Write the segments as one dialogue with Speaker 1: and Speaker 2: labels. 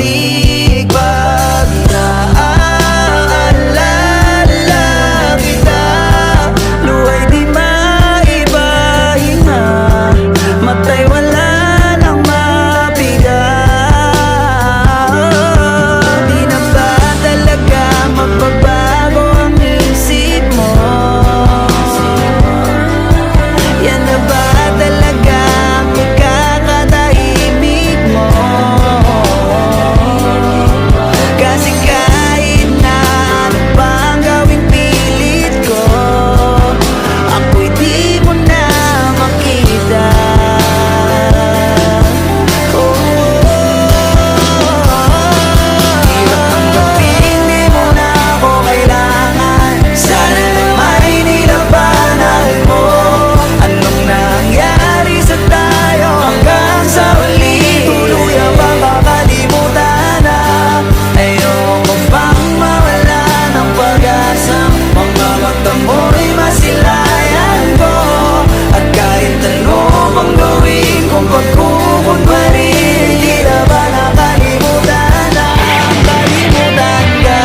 Speaker 1: bumabalik pag naaalala kita. Luwa'y di maibahinga, matay wala nang mapiga. Di na ba talaga magbabago ang isip mo? Yan na ba talaga ang ikakatahimik mo? Kasi kahit na ano pang gawing pilit ko, ako'y di mo na makita. Hirap tanggapin, di mo na ako kailangan. Sana naman nilabanan mo. Anong nangyari sa tayo hanggang sa huli? Tuluyan bang kakalimutan na? Ayoko pang mawala ng pag-asa. Mga mata mo'y masilayan ko. At kahit ano pang gawin kong pagkukunwari, di na ba nakalimutan na kalimutan ka?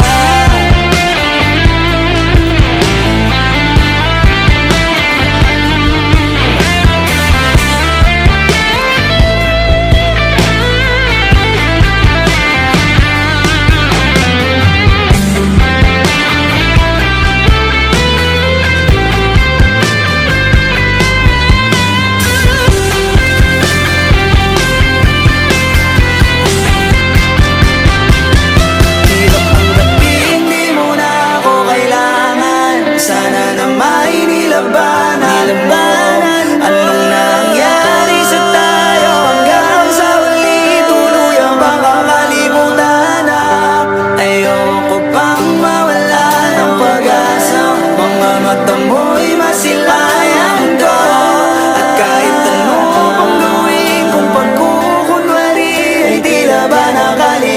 Speaker 1: Hirap tanggapin, di mo na ako kailangan. Sana na may nilabanan. Anong nangyari sa tayo hanggang sa huli? Tuluyan bang kakalimutan na? Ayoko pang mawala ng pag-asa. Mga mata mo'y masilayan ko. At kahit ano pang gawin kung pagkukunwari, ay di na ba nakalimutan?